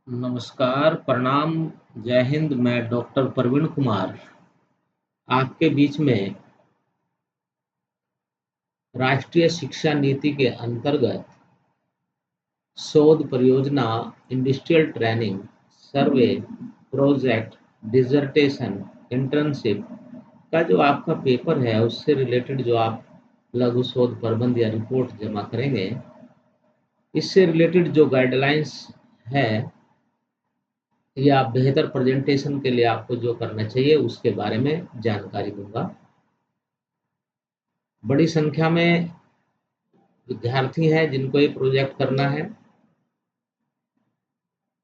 नमस्कार, प्रणाम, जय हिंद। मैं डॉक्टर प्रवीण कुमार आपके बीच में राष्ट्रीय शिक्षा नीति के अंतर्गत शोध परियोजना, इंडस्ट्रियल ट्रेनिंग, सर्वे, प्रोजेक्ट, डिसर्टेशन, इंटर्नशिप का जो आपका पेपर है, उससे रिलेटेड जो आप लघु शोध प्रबंध या रिपोर्ट जमा करेंगे, इससे रिलेटेड जो गाइडलाइंस है या बेहतर प्रेजेंटेशन के लिए आपको जो करना चाहिए, उसके बारे में जानकारी दूँगा। बड़ी संख्या में विद्यार्थी हैं जिनको ये प्रोजेक्ट करना है।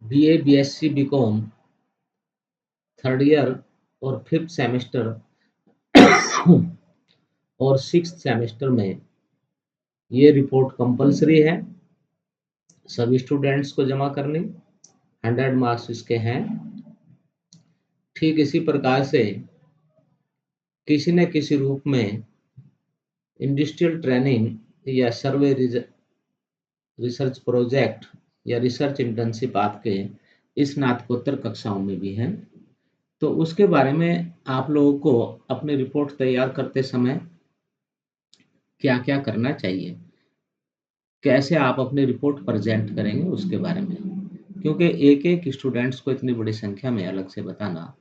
BA, BSc, BCom third year और फिफ्थ सेमेस्टर और सिक्स्थ सेमेस्टर में ये रिपोर्ट कंपलसरी है, सभी स्टूडेंट्स को जमा करनी। 100 मार्क्स इसके हैं। ठीक इसी प्रकार से किसी न किसी रूप में इंडस्ट्रियल ट्रेनिंग या सर्वे रिसर्च प्रोजेक्ट या रिसर्च इंटर्नशिप आपके स्नातकोत्तर कक्षाओं में भी है। तो उसके बारे में आप लोगों को अपनी रिपोर्ट तैयार करते समय क्या-क्या करना चाहिए, कैसे आप अपनी रिपोर्ट प्रेज़ेंट करेंगे उसके बारे में। क्योंकि एक-एक स्टूडेंट्स को इतनी बड़ी संख्या में अलग से बताना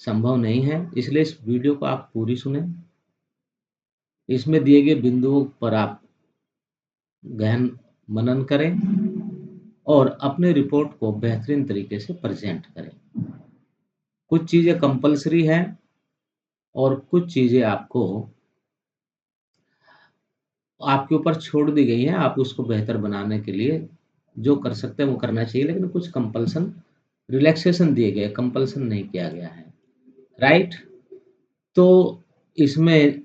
संभव नहीं है, इसलिए इस वीडियो को आप पूरी सुनें। इसमें दिए गए बिंदुओं पर आप गहन मनन करें और अपने रिपोर्ट को बेहतरीन तरीके से प्रेज़ेंट करें। कुछ चीज़ें कंपल्सरी हैं और कुछ चीज़ें आपके ऊपर छोड़ दी गई हैं, आप उसको बेहतर बनाने के लिए जो कर सकते हैं वो करना चाहिए, लेकिन कुछ कंपल्सन रिलैक्सेशन दिए गए, कंपल्सन नहीं किया गया है, राइट? तो इसमें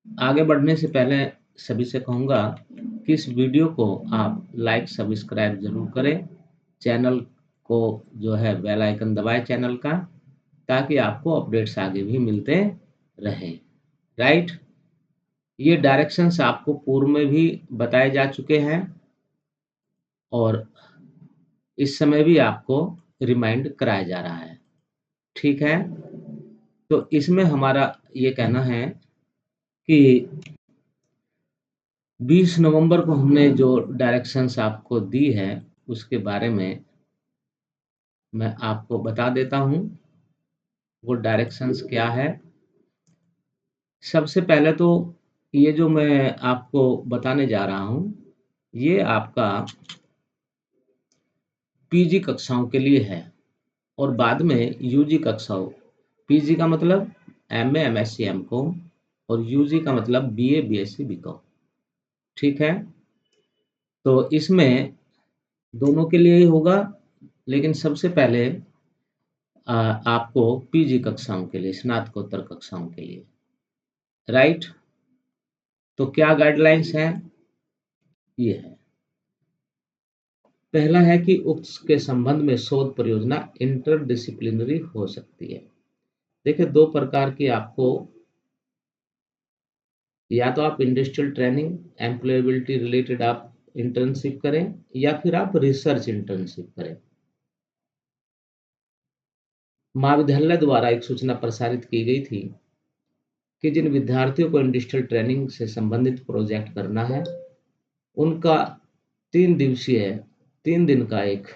आगे बढ़ने से पहले सभी से कहूँगा कि इस वीडियो को आप लाइक, सब्सक्राइब ज़रूर करें। चैनल को जो है बेल आइकन दबाएँ चैनल का, ताकि आपको अपडेट्स आगे भी मिलते रहें, राइट? ये डायरेक्शंस आपको पूर्व में भी बताए जा चुके हैं और इस समय भी आपको रिमाइंड कराया जा रहा है, ठीक है? तो इसमें हमारा ये कहना है कि 20 नवंबर को हमने जो डायरेक्शंस आपको दी है, उसके बारे में मैं आपको बता देता हूँ, वो डायरेक्शंस क्या है। सबसे पहले तो ये जो मैं आपको बताने जा रहा हूँ, ये आपका पीजी कक्षाओं के लिए है और बाद में यूजी कक्षाओं। पीजी का मतलब एमए, एमएससी, एमकॉम और यूजी का मतलब बीए, बीएससी, बीकॉम, ठीक है? तो इसमें दोनों के लिए ही होगा, लेकिन सबसे पहले आपको पीजी कक्षाओं के लिए, स्नातकोत्तर कक्षाओं के लिए, राइट? तो क्या गाइडलाइंस हैं? ये है। पहला है कि उक्त के संबंध में शोध परियोजना इंटरडिसिप्लिनरी हो सकती है। देखिए, 2 प्रकार की आपको, या तो आप इंडस्ट्रियल ट्रेनिंग, एम्प्लॉयबिलिटी रिलेटेड आप इंटर्नशिप करें या फिर आप रिसर्च इंटर्नशिप करें। महाविद्यालय द्वारा एक सूचना प्रसारित की गई थी कि जिन विद्यार्थियों को इंडस्ट्रियल ट्रेनिंग से संबंधित प्रोजेक्ट करना है, उनका 3 दिवसीय 3 दिन का एक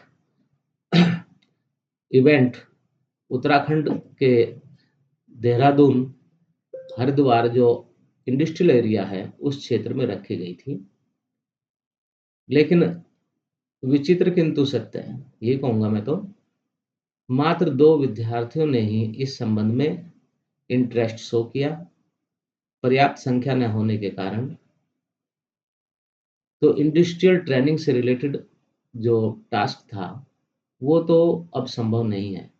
इवेंट उत्तराखंड के देहरादून, हरिद्वार जो इंडस्ट्रियल एरिया है, उस क्षेत्र में रखी गई थी। लेकिन विचित्र किंतु सत्य है, ये कहूँगा मैं तो, मात्र 2 विद्यार्थियों ने ही इस संबंध में इंटरेस्ट शो किया, पर्याप्त संख्या न होने के कारण। तो इंडस्ट्रियल ट्रेनिंग से रिलेटेड जो टास्क था, वो तो अब संभव नहीं है।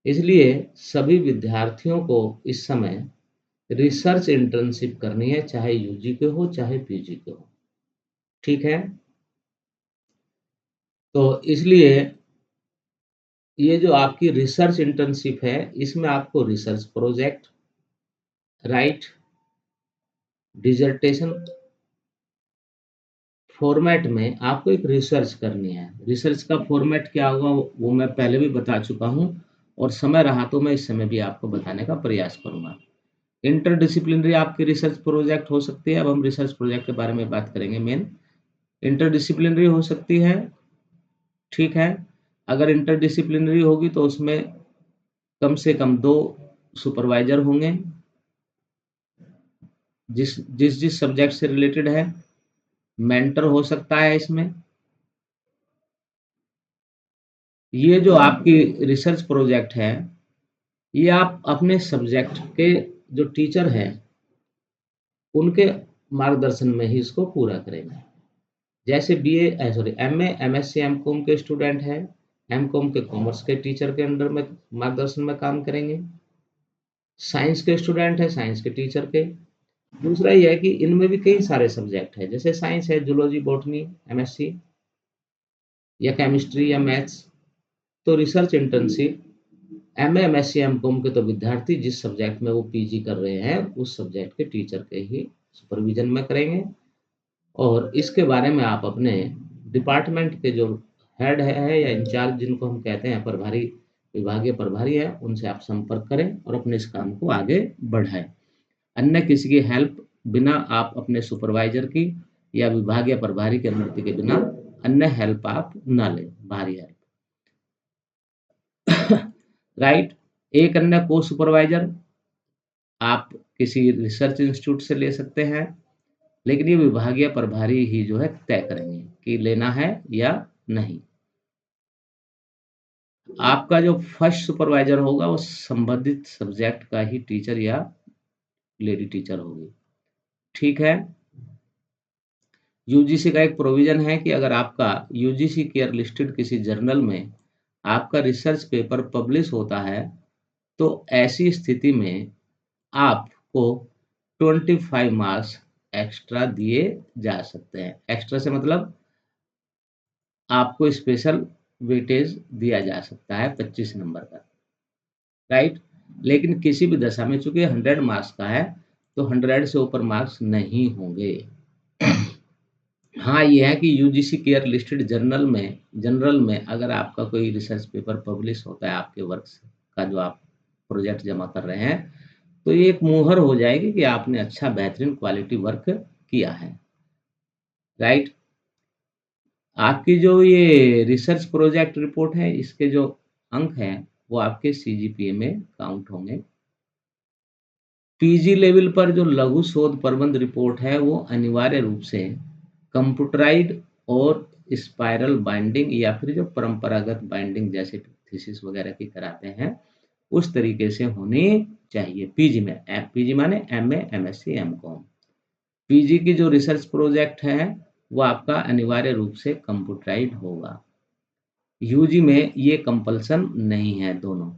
इसलिए सभी विद्यार्थियों को इस समय रिसर्च इंटर्नशिप करनी है, चाहे यूजी के हो, चाहे पीजी के हो, ठीक है? तो इसलिए ये जो आपकी रिसर्च इंटर्नशिप है, इसमें आपको research project, right, dissertation, format में आपको एक रिसर्च करनी है। रिसर्च का फॉर्मेट क्या होगा वो मैं पहले भी बता चुका हूँ, और समय रहा तो मैं इस समय भी आपको बताने का प्रयास करूँगा। इंटरडिसिप्लिनरी आपकी रिसर्च प्रोजेक्ट हो सकती है। अब हम रिसर्च प्रोजेक्ट के बारे में बात करेंगे। मेन इंटरडिसिप्लिनरी हो सकती है, ठीक है। अगर इंटरडिसिप्लिनरी होगी तो उसमें कम से कम 2 सुपरवाइजर होंगे, जिस सब्जेक्ट से रिलेटेड है। मेंटर हो सकता है इसमें। ये जो आपकी रिसर्च प्रोजेक्ट है, ये आप अपने सब्जेक्ट के जो टीचर हैं, उनके मार्गदर्शन में ही इसको पूरा करेंगे। जैसे एमए, एमएससी, एमकॉम के स्टूडेंट हैं, एमकॉम के कॉमर्स के टीचर के अंडर में मार्गदर्शन में काम करेंगे। साइंस के स्टूडेंट है, साइंस के टीचर के। दूसरा ये है कि इनमें भी कई सारे सब्जेक्ट हैं, जैसे साइंस है, जूलॉजी, बॉटनी, एमएससी या केमिस्ट्री या मैथ्स। तो research internship MA, MSc, MCom के तो विद्यार्थी जिस सब्जेक्ट में वो पीजी कर रहे हैं, उस सब्जेक्ट के टीचर के ही सुपरविजन में करेंगे। और इसके बारे में आप अपने डिपार्टमेंट के जो हेड है या इंचार्ज, जिनको हम कहते हैं प्रभारी, विभागीय प्रभारी है, उनसे आप संपर्क करें और अपने इस काम को आगे बढ़ाएं। अन्य किसी की हेल्प बिना आप अपने सुपरवाइजर की या विभागीय प्रभारी की अनुमति के बिना अन्य हेल्प आप ना लें, बाहरी हेल्प। राइट। एक अन्य को सुपरवाइजर आप किसी रिसर्च इंस्टीट्यूट से ले सकते हैं, लेकिन ये विभागीय प्रभारी ही जो है तय करेंगे कि लेना है या नहीं। आपका जो फर्स्ट सुपरवाइजर होगा वो संबंधित सब्जेक्ट का ही टीचर या लेडी टीचर होगी, ठीक है। यूजीसी का एक प्रोविजन है कि अगर आपका यूजीसी केयर लिस्टेड किसी जर्नल में आपका रिसर्च पेपर पब्लिश होता है, तो ऐसी स्थिति में आपको 25 मार्क्स एक्स्ट्रा दिए जा सकते हैं। एक्स्ट्रा से मतलब आपको स्पेशल वेटेज दिया जा सकता है 25 नंबर का, राइट। लेकिन किसी भी दशा में चूंकि 100 मार्क्स का है, तो 100 से ऊपर मार्क्स नहीं होंगे। हाँ, ये है कि यूजीसी केयर लिस्टेड जनरल में अगर आपका कोई रिसर्च पेपर पब्लिश होता है आपके वर्क का, जो आप प्रोजेक्ट जमा कर रहे हैं, तो ये एक मुहर हो जाएगी कि आपने अच्छा बेहतरीन क्वालिटी वर्क किया है, राइट। आपकी जो ये रिसर्च प्रोजेक्ट रिपोर्ट है, इसके जो अंक हैं वो आपके सीजीपीए में काउंट होंगे। पीजी लेवल पर जो लघु शोध प्रबंध रिपोर्ट है, वो अनिवार्य रूप से कंप्यूटराइज्ड और स्पाइरल बाइंडिंग या फिर जो परंपरागत बाइंडिंग जैसे थीसिस वगैरह की कराते हैं, उस तरीके से होनी चाहिए पीजी में। पीजी माने एमए, एमएससी, एमकॉम। पीजी की जो रिसर्च प्रोजेक्ट है वो आपका अनिवार्य रूप से कंप्यूटराइज्ड होगा। यूजी में ये कंपल्सन नहीं है दोनों,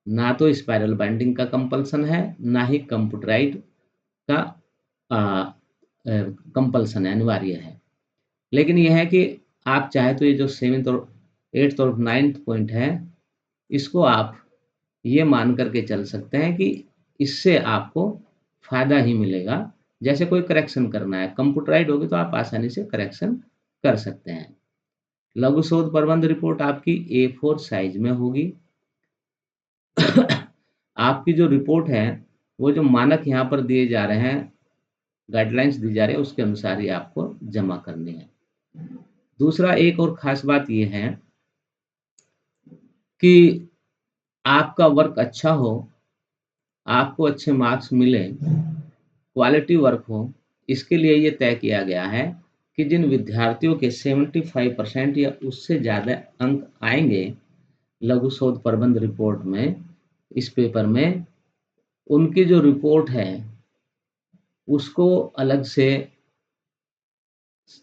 ना तो स्पाइरल बाइंडिंग का कंपल्सन है, ना ही कंप्यूटराइज्ड का कंपल्सन है, अनिवार्य है। लेकिन यह है कि आप चाहे तो ये जो 7th और 8th और 9th पॉइंट है, इसको आप ये मान करके चल सकते हैं कि इससे आपको फायदा ही मिलेगा। जैसे कोई करेक्शन करना है, कंप्यूटराइज्ड होगी तो आप आसानी से करेक्शन कर सकते हैं। लघु शोध प्रबंध रिपोर्ट आपकी A4 साइज में होगी। आपकी जो रिपोर्ट है, वो जो मानक यहाँ पर दिए जा रहे हैं, गाइडलाइंस दी जा रही है, उसके अनुसार ही आपको जमा करनी है। दूसरा एक और खास बात ये है कि आपका वर्क अच्छा हो, आपको अच्छे मार्क्स मिले, क्वालिटी वर्क हो, इसके लिए ये तय किया गया है कि जिन विद्यार्थियों के 75% या उससे ज़्यादा अंक आएंगे लघु शोध प्रबंध रिपोर्ट में, इस पेपर में, उनकी जो रिपोर्ट है उसको अलग से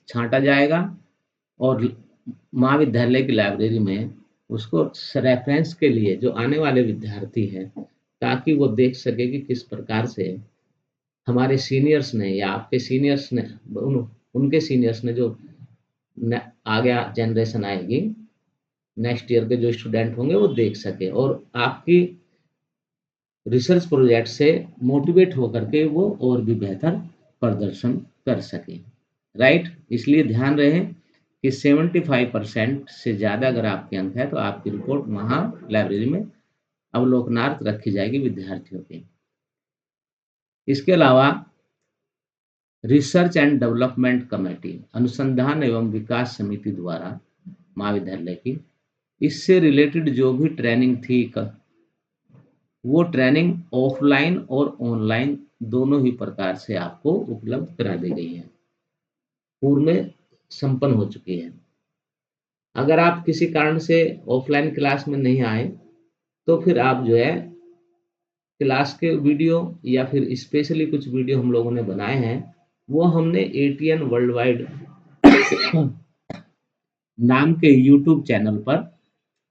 छांटा जाएगा और महाविद्यालय की लाइब्रेरी में उसको रेफरेंस के लिए जो आने वाले विद्यार्थी हैं, ताकि वो देख सके कि किस प्रकार से हमारे सीनियर्स ने या आपके सीनियर्स ने, उनके सीनियर्स ने, जो आगे जनरेशन आएगी, नेक्स्ट ईयर के जो स्टूडेंट होंगे, वो देख सके और आपकी रिसर्च प्रोजेक्ट से मोटिवेट होकर के वो और भी बेहतर प्रदर्शन कर सके, राइट। इसलिए ध्यान रहे कि 75% से ज़्यादा अगर आपके अंक है तो आपकी रिपोर्ट वहाँ लाइब्रेरी में अवलोकनार्थ रखी जाएगी विद्यार्थियों की। इसके अलावा रिसर्च एंड डेवलपमेंट कमेटी, अनुसंधान एवं विकास समिति द्वारा महाविद्यालय की, इससे रिलेटेड जो भी ट्रेनिंग थी वो ट्रेनिंग ऑफलाइन और ऑनलाइन दोनों ही प्रकार से आपको उपलब्ध करा दी गई है, पूर्व में संपन्न हो चुकी है। अगर आप किसी कारण से ऑफलाइन क्लास में नहीं आए तो फिर आप जो है क्लास के वीडियो या फिर स्पेशली कुछ वीडियो हम लोगों ने बनाए हैं, वो हमने एटीएन वर्ल्ड वाइड नाम के यूट्यूब चैनल पर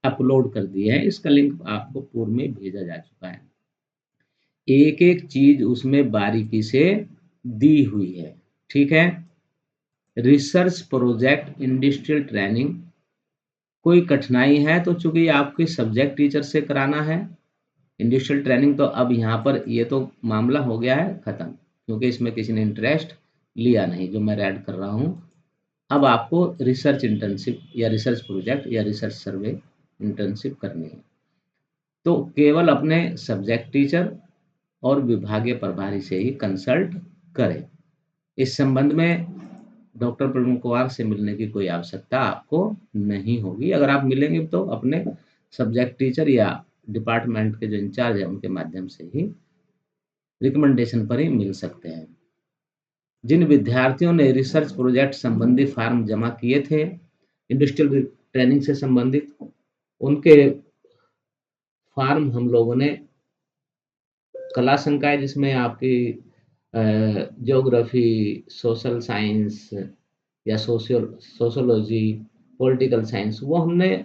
अपलोड कर दिए हैं। इसका लिंक आपको पूर्व में भेजा जा चुका है। एक एक चीज उसमें बारीकी से दी हुई है, ठीक है। रिसर्च प्रोजेक्ट, इंडस्ट्रियल ट्रेनिंग, कोई कठिनाई है तो चूंकि आपके सब्जेक्ट टीचर से कराना है इंडस्ट्रियल ट्रेनिंग, तो अब यहाँ पर ये तो मामला हो गया है खत्म, क्योंकि इसमें किसी ने इंटरेस्ट लिया नहीं जो मैं ऐड कर रहा हूँ। अब आपको रिसर्च इंटर्नशिप या रिसर्च प्रोजेक्ट या रिसर्च सर्वे इंटर्नशिप करनी है, तो केवल अपने सब्जेक्ट टीचर और विभागीय प्रभारी से ही कंसल्ट करें। इस संबंध में डॉक्टर प्रवीण कुमार से मिलने की कोई आवश्यकता आपको नहीं होगी। अगर आप मिलेंगे तो अपने सब्जेक्ट टीचर या डिपार्टमेंट के जो इंचार्ज है उनके माध्यम से ही रिकमेंडेशन पर ही मिल सकते हैं। जिन विद्यार्थियों ने रिसर्च प्रोजेक्ट संबंधी फॉर्म जमा किए थे इंडस्ट्रियल ट्रेनिंग से संबंधित, उनके फॉर्म हम लोगों ने कला संकाय, जिसमें आपकी ज्योग्राफी, सोशल साइंस या सोशियोलॉजी, पॉलिटिकल साइंस, वो हमने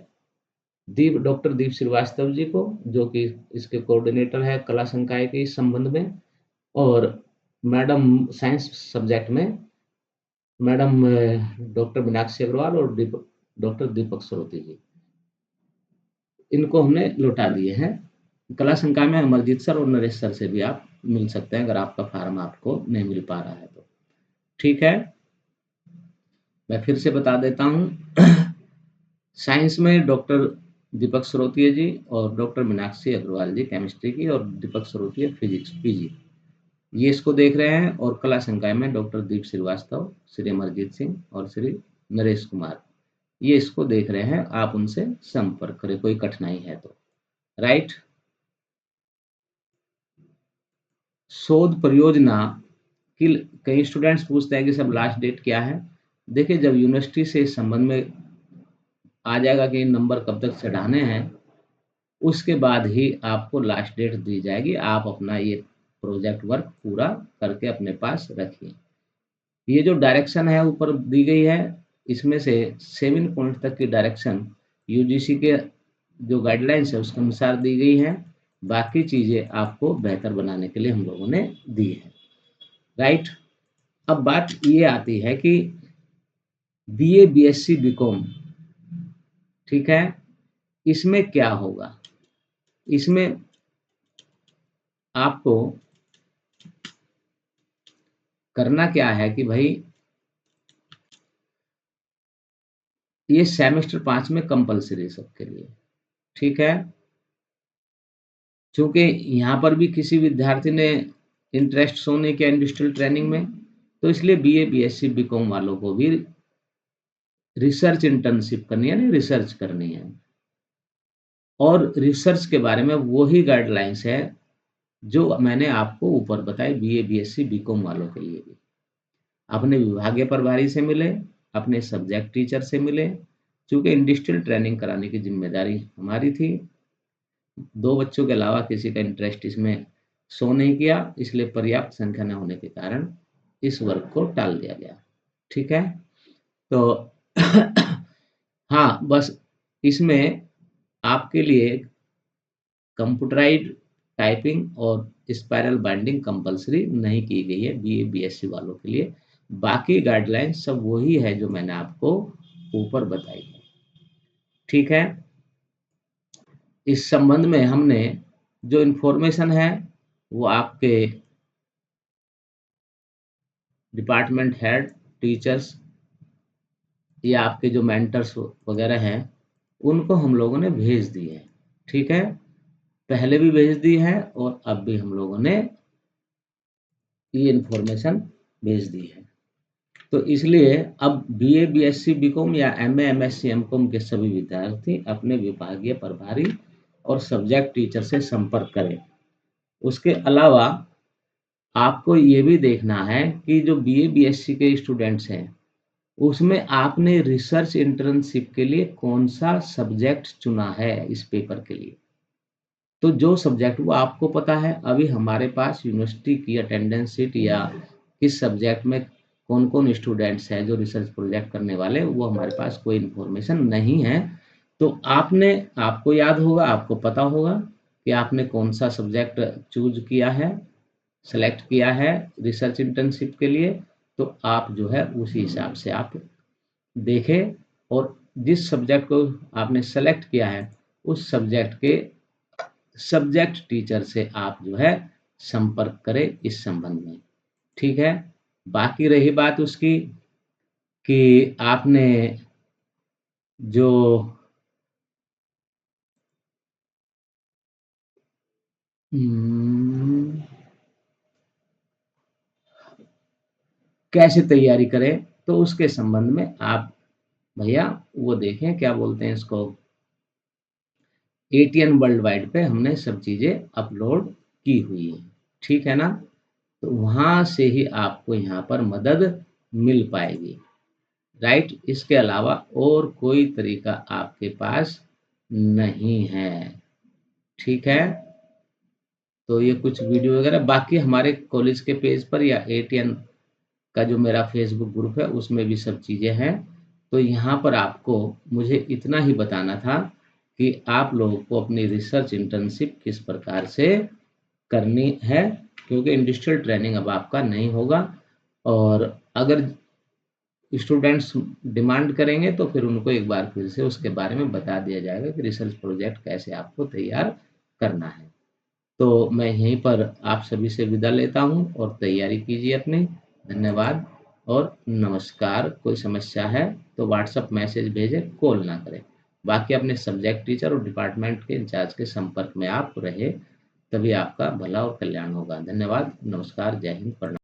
डॉक्टर दीप श्रीवास्तव जी को, जो कि इसके कोऑर्डिनेटर है कला संकाय के इस संबंध में, और मैडम साइंस सब्जेक्ट में मैडम डॉक्टर मीनाक्षी अग्रवाल और डॉक्टर दीपक सरोती जी, इनको हमने लौटा दिए हैं। कला संकाय में अमरजीत सर और नरेश सर से भी आप मिल सकते हैं अगर आपका फार्म आपको नहीं मिल पा रहा है तो, ठीक है। मैं फिर से बता देता हूँ साइंस में डॉक्टर दीपक सरोतिया जी और डॉक्टर मीनाक्षी अग्रवाल जी केमिस्ट्री की, और दीपक सरोतिया फिजिक्स पीजी, ये इसको देख रहे हैं। और कला संकाय में डॉक्टर दीप श्रीवास्तव, श्री अमरजीत सिंह और श्री नरेश कुमार, ये इसको देख रहे हैं। आप उनसे संपर्क करें कोई कठिनाई है तो, राइट। शोध परियोजना की कई स्टूडेंट्स पूछते हैं कि सब लास्ट डेट क्या है। देखिए, जब यूनिवर्सिटी से इस संबंध में आ जाएगा कि नंबर कब तक चढ़ाने हैं, उसके बाद ही आपको लास्ट डेट दी जाएगी। आप अपना ये प्रोजेक्ट वर्क पूरा करके अपने पास रखिए। ये जो डायरेक्शन है ऊपर दी गई है, इसमें से 7 पॉइंट तक की डायरेक्शन यूजीसी के जो गाइडलाइंस है उसके अनुसार दी गई है। बाकी चीजें आपको बेहतर बनाने के लिए हम लोगों ने दी है, राइट। अब बात ये आती है कि बीए, बीएससी, बीकॉम, ठीक है, इसमें क्या होगा। इसमें आपको करना क्या है कि भाई ये सेमेस्टर 5 में कंपलसरी सबके लिए, ठीक है। क्योंकि यहाँ पर भी किसी विद्यार्थी ने इंटरेस्ट शो नहीं किया इंडस्ट्रियल ट्रेनिंग में, तो इसलिए बीए, बीएससी, बीकॉम वालों को भी रिसर्च इंटर्नशिप करनी है, नहीं रिसर्च करनी है। और रिसर्च के बारे में वही गाइडलाइंस है जो मैंने आपको ऊपर बताई बीए, बीएससी, बीकॉम वालों के लिए भी। अपने विभागीय प्रभारी से मिले, अपने सब्जेक्ट टीचर से मिले, क्योंकि इंडस्ट्रियल ट्रेनिंग कराने की जिम्मेदारी हमारी थी। 2 बच्चों के अलावा किसी का इंटरेस्ट इसमें शो नहीं किया, इसलिए पर्याप्त संख्या न होने के कारण इस वर्ग को टाल दिया गया, ठीक है। तो हाँ, बस इसमें आपके लिए कंप्यूटराइज्ड टाइपिंग और स्पाइरल बाइंडिंग कंपलसरी नहीं की गई है बीए, बीएससी वालों के लिए। बाकी गाइडलाइन सब वही है जो मैंने आपको ऊपर बताई है, ठीक है। इस संबंध में हमने जो इन्फॉर्मेशन है वो आपके डिपार्टमेंट हेड, टीचर्स या आपके जो मेंटर्स वगैरह हैं, उनको हम लोगों ने भेज दी है। ठीक है, पहले भी भेज दी है और अब भी हम लोगों ने ये इन्फॉर्मेशन भेज दी है। तो इसलिए अब बीए, बीएससी, बीकॉम या एमए, एमएससी, एमकॉम के सभी विद्यार्थी अपने विभागीय प्रभारी और सब्जेक्ट टीचर से संपर्क करें। उसके अलावा आपको ये भी देखना है कि जो बीए, बीएससी के स्टूडेंट्स हैं, उसमें आपने रिसर्च इंटर्नशिप के लिए कौन सा सब्जेक्ट चुना है इस पेपर के लिए। तो जो सब्जेक्ट वो आपको पता है, अभी हमारे पास यूनिवर्सिटी की अटेंडेंस शीट या किस सब्जेक्ट में कौन-कौन स्टूडेंट्स हैं जो रिसर्च प्रोजेक्ट करने वाले, वो हमारे पास कोई इन्फॉर्मेशन नहीं है। तो आपको याद होगा, आपको पता होगा कि आपने कौन-सा सब्जेक्ट चूज़ किया है, सेलेक्ट किया है रिसर्च इंटर्नशिप के लिए, तो आप जो है उसी हिसाब से आप देखें और जिस सब्जेक्ट को आपने सेलेक्ट किया है, उस सब्जेक्ट के सब्जेक्ट टीचर से आप जो है संपर्क करें इस संबंध में। ठीक है, बाकी रही बात उसकी कि आपने जो कैसे तैयारी करें, तो उसके संबंध में आप भैया वो देखें, क्या बोलते हैं इसको, एटीएन वर्ल्ड वाइड पे हमने सब चीज़ें अपलोड की हुई है। ठीक है ना, तो वहाँ से ही आपको यहाँ पर मदद मिल पाएगी। राइट, इसके अलावा और कोई तरीका आपके पास नहीं है। ठीक है, तो ये कुछ वीडियो वगैरह बाकी हमारे कॉलेज के पेज पर या एटीएन का जो मेरा फेसबुक ग्रुप है उसमें भी सब चीज़ें हैं। तो यहाँ पर आपको मुझे इतना ही बताना था कि आप लोगों को अपनी रिसर्च इंटर्नशिप किस प्रकार से करनी है, क्योंकि इंडस्ट्रियल ट्रेनिंग अब आपका नहीं होगा और अगर स्टूडेंट्स डिमांड करेंगे तो फिर उनको एक बार फिर से उसके बारे में बता दिया जाएगा कि रिसर्च प्रोजेक्ट कैसे आपको तैयार करना है। तो मैं यहीं पर आप सभी से विदा लेता हूँ और तैयारी कीजिए अपनी। धन्यवाद और नमस्कार। कोई समस्या है तो व्हाट्सएप मैसेज भेजें, कॉल ना करें। बाकी अपने सब्जेक्ट टीचर और डिपार्टमेंट के इंचार्ज के संपर्क में आप रहे, तभी आपका भला और कल्याण होगा। धन्यवाद, नमस्कार, जय हिंद, प्रणाम।